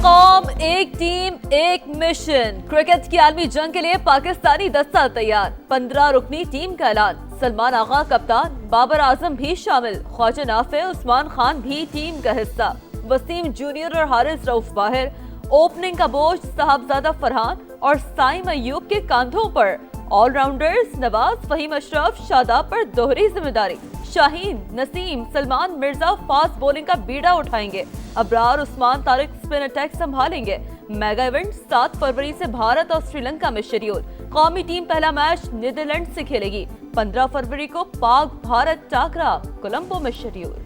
قوم ایک ٹیم ایک مشن، کرکٹ کی عالمی جنگ کے لیے پاکستانی دستہ تیار، 15 رکنی ٹیم کا اعلان، سلمان آغا کپتان، بابر اعظم بھی شامل، خواجہ نافع عثمان خان بھی ٹیم کا حصہ، وسیم جونیئر اور حارث رؤف باہر، اوپننگ کا بوجھ صاحبزادہ فرحان اور سائم ایوب کے کاندھوں پر، آل راؤنڈرز نواز، فہیم اشرف، شاداب پر دوہری ذمہ داری، شاہین، نسیم، سلمان مرزا فاسٹ بولنگ کا بیڑا اٹھائیں گے، ابرار، عثمان طارق اسپن اٹیک سنبھالیں گے۔ میگا ایونٹ 7 فروری سے بھارت اور سری لنکا میں شیڈیول، قومی ٹیم پہلا میچ نیدرلینڈ سے کھیلے گی، 15 فروری کو پاک بھارت ٹاکرا کولمبو میں شیڈیول۔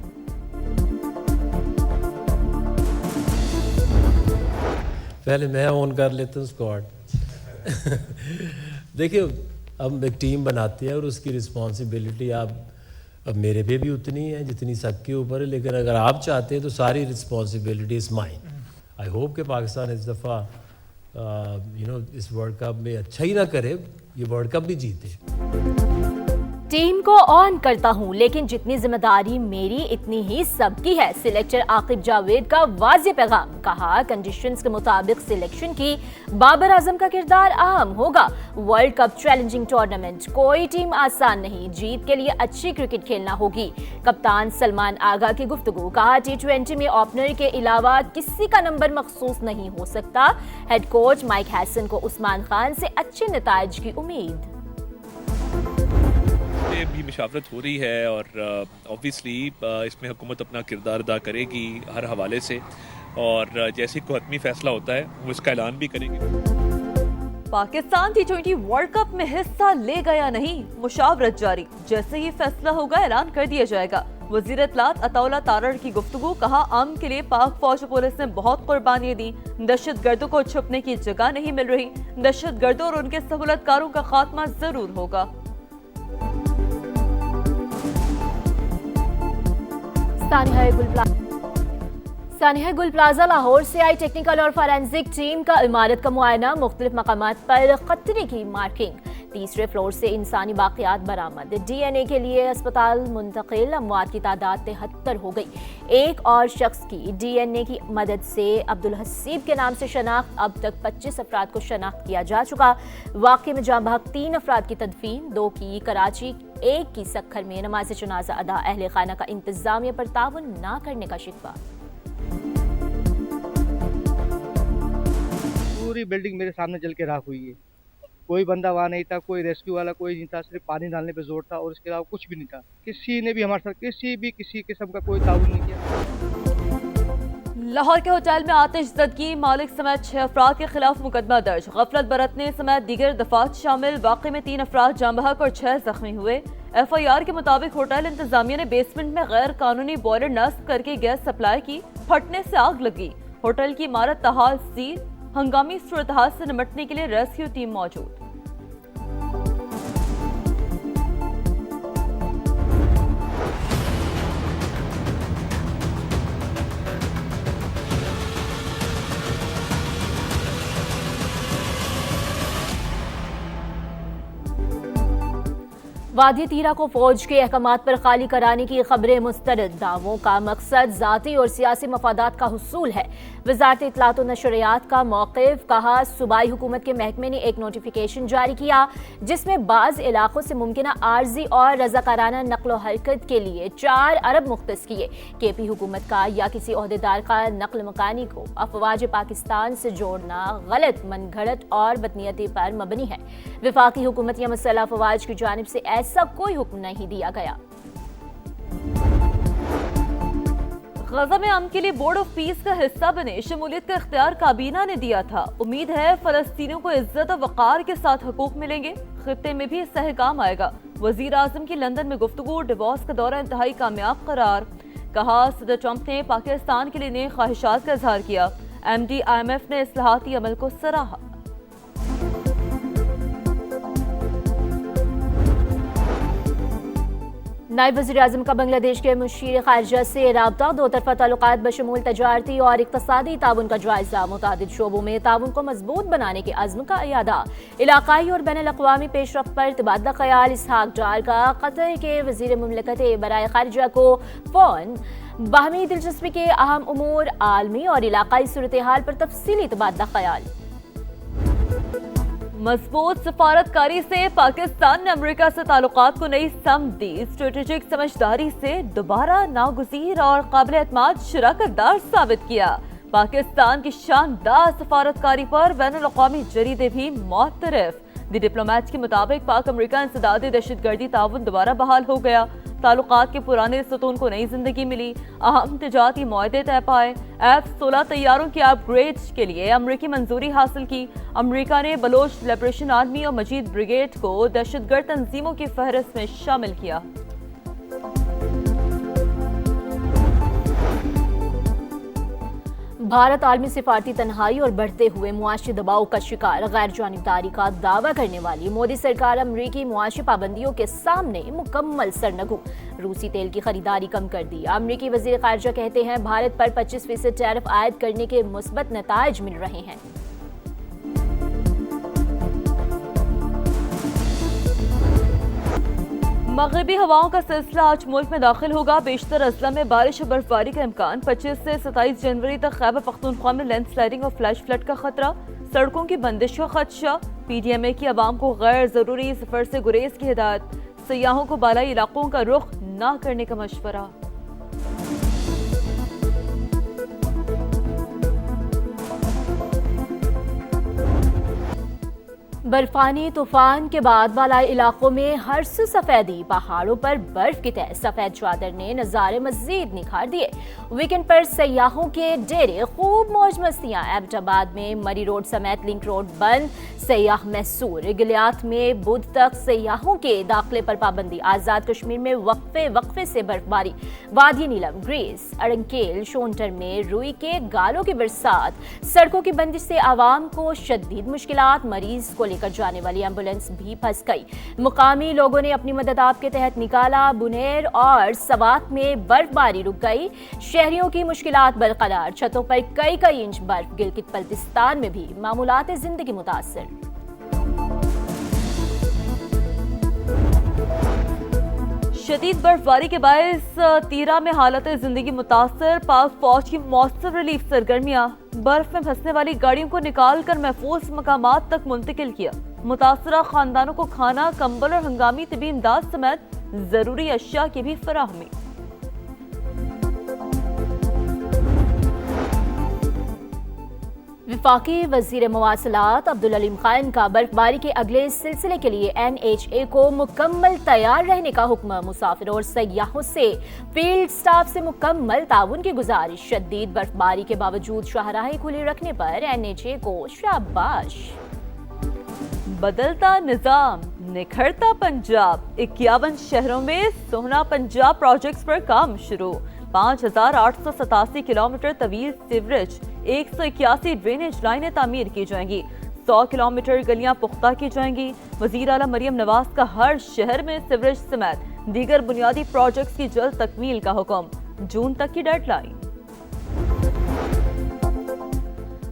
پہلے میں آن کر لیتا ہوں اسکواڈ۔ دیکھیے ہم ایک ٹیم بناتے ہیں اور اس کی رسپانسبلٹی اب میرے پہ بھی اتنی ہے جتنی سب کے اوپر ہے، لیکن اگر آپ چاہتے ہیں تو ساری responsibility is mine. I hope کہ پاکستان اس دفعہ اس ورلڈ کپ میں اچھا ہی نہ کرے، یہ ورلڈ کپ بھی جیتے۔ ٹیم کو آن کرتا ہوں لیکن جتنی ذمہ داری میری اتنی ہی سب کی ہے، سلیکٹر عاقب جاوید کا واضح پیغام، کہا کنڈیشنز کے مطابق سلیکشن کی بابر اعظم کا کردار اہم ہوگا، ورلڈ کپ چیلنجنگ ٹورنامنٹ، کوئی ٹیم آسان نہیں، جیت کے لیے اچھی کرکٹ کھیلنا ہوگی، کپتان سلمان آغا کی گفتگو، کہا T20 میں اوپنر کے علاوہ کسی کا نمبر مخصوص نہیں ہو سکتا، ہیڈ کوچ مائک ہیسن کو عثمان خان سے اچھے نتائج کی امید۔ بھی مشاورت ہو رہی ہے اور اوبویسلی اس میں حکومت اپنا کردار ادا کرے گی ہر حوالے سے، اور جیسے کوئی حتمی فیصلہ ہوتا ہے وہ اس کا اعلان بھی کریں گے۔ پاکستان T20 ورلڈ کپ میں حصہ لے گیا نہیں، مشاورت جاری، جیسے ہی فیصلہ ہوگا اعلان کر دیا جائے گا۔ وزیر اطلاعات عطا اللہ تارڑ کی گفتگو، کہا امن کے لیے پاک فوج اور پولیس نے بہت قربانیاں دی، دہشت گردوں کو چھپنے کی جگہ نہیں مل رہی، دہشت گردوں اور ان کے سہولت کاروں کا خاتمہ ضرور ہوگا۔ سانحہ گل پلازہ لاہور سے آئی ٹیکنیکل اور فورینزک ٹیم کا عمارت کا معائنہ، مختلف مقامات پر خطرے کی مارکنگ، تیسرے فلور سے انسانی باقیات برآمد، DNA کے لیے اسپتال منتقل، اموات کی تعداد 73 ہو گئی، ایک اور شخص کی DNA کی مدد سے عبدالحسیب کے نام سے شناخت، اب تک 25 افراد کو شناخت کیا جا چکا، واقعے میں جاں بحق 3 افراد کی تدفین، 2 کی کراچی، 1 کی سکھر میں نماز جنازہ ادا، اہل خانہ کا انتظامیہ پر تعاون نہ کرنے کا شکوہ۔ پوری بلڈنگ میرے سامنے جل کے راکھ ہوئی ہے، کوئی بندہ وہاں نہیں تھا، کوئی ریسکیو والا کوئی نہیں تھا، صرف پانی ڈالنے پہ زور تھا اور اس کے علاوہ کچھ بھی نہیں تھا، کسی نے بھی ہمارے ساتھ کسی قسم کا کوئی تعاون نہیں کیا۔ لاہور کے ہوٹل میں آتش زدگی، مالک سمیت 6 افراد کے خلاف مقدمہ درج، غفلت برتنے سمیت دیگر دفعات شامل، واقعے میں 3 افراد جاں بحق اور 6 زخمی ہوئے۔ FIR کے مطابق ہوٹل انتظامیہ نے بیسمنٹ میں غیر قانونی بوائلر نصب کر کے گیس سپلائی کی، پھٹنے سے آگ لگی، ہوٹل کی عمارت تاحال سیل، ہنگامی صورتحال سے نمٹنے کے لیے ریسکیو ٹیم موجود۔ وادی تیرا کو فوج کے احکامات پر خالی کرانے کی خبریں مسترد، دعووں کا مقصد ذاتی اور سیاسی مفادات کا حصول ہے، وزارت اطلاعات و نشریات کا موقف، کہا صوبائی حکومت کے محکمے نے ایک نوٹیفیکیشن جاری کیا جس میں بعض علاقوں سے ممکنہ عارضی اور رضاکارانہ نقل و حرکت کے لیے 4 ارب مختص کیے، KP حکومت کا یا کسی عہدیدار کا نقل مکانی کو افواج پاکستان سے جوڑنا غلط، من گھڑت اور بدنیتی پر مبنی ہے، وفاقی حکومت یا مسلح افواج کی جانب سے ایسا کوئی حکم نہیں دیا گیا۔ غزہ میں امن کے لیے بورڈ آف پیس کا حصہ بنے، شمولیت کا اختیار کابینہ نے دیا تھا، امید ہے فلسطینیوں کو عزت و وقار کے ساتھ حقوق ملیں گے، خطے میں بھی استحکام آئے گا۔ وزیر اعظم کی لندن میں گفتگو، ڈیووس کا دورہ انتہائی کامیاب قرار، کہا صدر ٹرمپ نے پاکستان کے لیے نئے خواہشات کا اظہار کیا، MD IMF نے اصلاحاتی عمل کو سراہا۔ نائب وزیر اعظم کا بنگلہ دیش کے مشیر خارجہ سے رابطہ، 2 طرفہ تعلقات بشمول تجارتی اور اقتصادی تعاون کا جائزہ، متعدد شعبوں میں تعاون کو مضبوط بنانے کے عزم کا اعادہ، علاقائی اور بین الاقوامی پیش رفت پر تبادلہ خیال، اسحاق ڈار کا قطر کے وزیر مملکت برائے خارجہ کو فون बाहमी दिलचस्पी के अहम उमूर, आलमी और इलाकाई सूरत हाल पर तफसीली तबादला ख्याल। मजबूत सफारतकारी से पाकिस्तान ने अमेरिका से ताल्लुकात को नई समत दी। स्ट्रेटेजिक समझदारी से दोबारा नागुज़ीर और काबिल एतमाद शराकतदार साबित किया। पाकिस्तान की शानदार सफारतकारी पर बैनुल-अक़वामी जरीदे भी मुअतरफ। दी डिप्लोमेट के मुताबिक पाक अमेरिका इंसदादी दहशतगर्दी ताउन दोबारा बहाल हो गया। ताल्लुकात के पुराने सतून को नई जिंदगी मिली। अहम तिजारती मुआहदे तय पाए। F-16 तैयारों के अपग्रेड के लिए अमरीकी मंजूरी हासिल की। अमरीका ने बलोच लिबरेशन आर्मी और मजीद ब्रिगेड को दहशतगर्द तंजीमों की फहरिस्त में शामिल किया। भारत आलमी सिफारती तन्हाई और बढ़ते हुए मुआशी दबाव का शिकार। गैर जानिबदारी का दावा करने वाली मोदी सरकार अमरीकी मुआशी पाबंदियों के सामने मुकम्मल सरनगू। रूसी तेल की खरीदारी कम कर दी। अमरीकी वजीर खारजा कहते हैं भारत पर 25% टैरिफ आयद करने के मुस्बत नताइज मिल रहे हैं। मगरबी हवाओं का सिलसिला आज मुल्क में दाखिल होगा। बेशतर अजला में बारिश और बर्फबारी का इम्कान। 25 से 27 जनवरी तक खैबर पख्तूनख्वा में लैंडस्लाइडिंग और फ्लैश फ्लड का खतरा। सड़कों की बंदिश का खदशा। PDMA की आवाम को गैर जरूरी सफर से गुरेज की हिदायत। सयाहों को बालाई इलाकों का रुख न करने का मशवरा। बर्फानी तूफान के बाद बालाई इलाकों में हर्ष सफेदी। पहाड़ों पर बर्फ की तह सफेद चादर ने नजारे मजीद निखार दिए। वीकेंड पर सयाहों के डेरे, खूब मौज मस्तियां। एबटाबाद में मरी रोड समेत लिंक रोड बंद। सयाह महसूर। गिलियात में बुध तक सयाहों के दाखिले पर पाबंदी। आजाद कश्मीर में वक्फे से बर्फबारी। वादी नीलम, ग्रेस, अड़ंकेल, शोनटर में रुई के गालों की बरसात। सड़कों की बंदिश से आवाम को शदीद मुश्किलात। मरीज को लेकर जाने वाली एम्बुलेंस भी फंस गई। मुकामी लोगों ने अपनी मदद आपके तहत निकाला। बुनेर और सवात में बर्फबारी रुक गई। शहरियों की मुश्किलात बरकरार। छतों पर कई इंच बर्फ। गिलगित बल्तिस्तान में भी मामूलात जिंदगी मुतासर। शदीद बर्फबारी के बायस तीरा में हालत जिंदगी मुतासर। पाक फौज की मौसर रिलीफ सरगर्मियां। बर्फ में फंसने वाली गाड़ियों को निकाल कर महफूज मकामात तक मुंतकिल किया। मुतासरा खानदानों को खाना, कंबल और हंगामी तिबी इमदाद समेत जरूरी अशिया की भी फराहमी। वफाकी वजीर मवासलात अब्दुल अलीम खान का बर्फबारी के अगले सिलसिले के लिए NHA को मुकम्मल तैयार रहने का हुक्म। मुसाफिरों और सयाहों से फील्ड स्टाफ से मुकम्मल ताउन की गुजारिश। शदीद बर्फबारी के बावजूद शाहराहें खुली रखने पर NHA को शाबाश। बदलता निजाम, निखरता पंजाब। 51 शहरों में सोहना पंजाब प्रोजेक्ट्स पर काम शुरू। 5,887 किलोमीटर तवील सीवरेज, 181 ड्रेनेज लाइनें तामीर की जाएंगी। 100 किलोमीटर गलियां पुख्ता की जाएंगी। वजीर आला मरियम नवाज का हर शहर में सीवरेज समेत दीगर बुनियादी प्रोजेक्ट्स की जल्द तकमील का हुक्म। जून तक की डेडलाइन।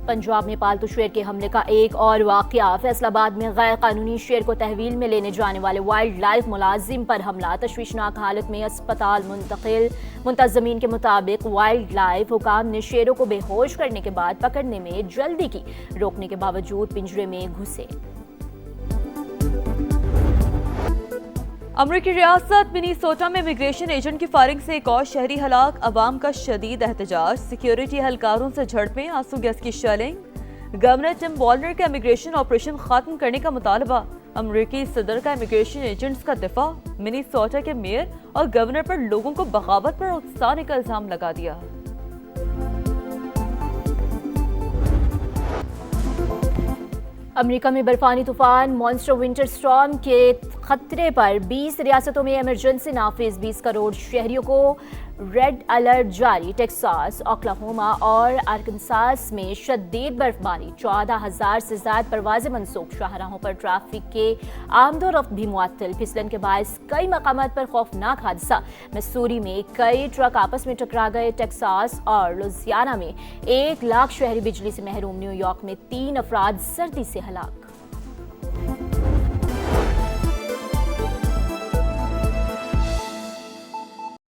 पंजाब में पालतू शेर के हमले का एक और वाकया। फैसलाबाद में गैर कानूनी शेर को तहवील में लेने जाने वाले वाइल्ड लाइफ मुलाजिम पर हमला। तशवीशनाक हालत में अस्पताल मुंतकिल। मुंतजमीन के मुताबिक वाइल्ड लाइफ हुकाम ने शेरों को बेहोश करने के बाद पकड़ने में जल्दी की। रोकने के बावजूद पिंजरे में घुसे। अमरीकी रियासत मिनीसोटा में इमिग्रेशन एजेंट की फायरिंग से एक और शहरी हलाक। अवाम का शदीद एहतजाज। सिक्योरिटी एहलकारों से झड़पें, आंसू गैस की शेलिंग। गवर्नर टिम वॉलनर का इमिग्रेशन ऑपरेशन खत्म करने का मुतालबा। अमरीकी सदर का इमिग्रेशन एजेंट्स का दिफा। मिनीसोटा के मेयर और गवर्नर पर लोगों को बगावत पर उकसाने का इल्जाम लगा दिया। अमेरिका में बर्फानी तूफान मॉन्स्टर विंटर स्टॉर्म के खतरे पर 20 रियासतों में इमरजेंसी नाफिज। 20 करोड़ शहरियों को रेड अलर्ट जारी। टेक्सास, ओक्लाहोमा और आर्कनसास में शदीद बर्फबारी। 14,000 से ज्यादा परवाजें मनसूख। शाहराहों पर ट्रैफिक के आमदोरफ्त भी मुअत्तल। फिसलन के बायस कई मकामात पर खौफनाक हादसा। मिसूरी में कई ट्रक आपस में टकरा गए। टेक्सास और लुजियाना में 1 लाख शहरी बिजली से महरूम। न्यूयॉर्क में 3 अफराद सर्दी से हलाक।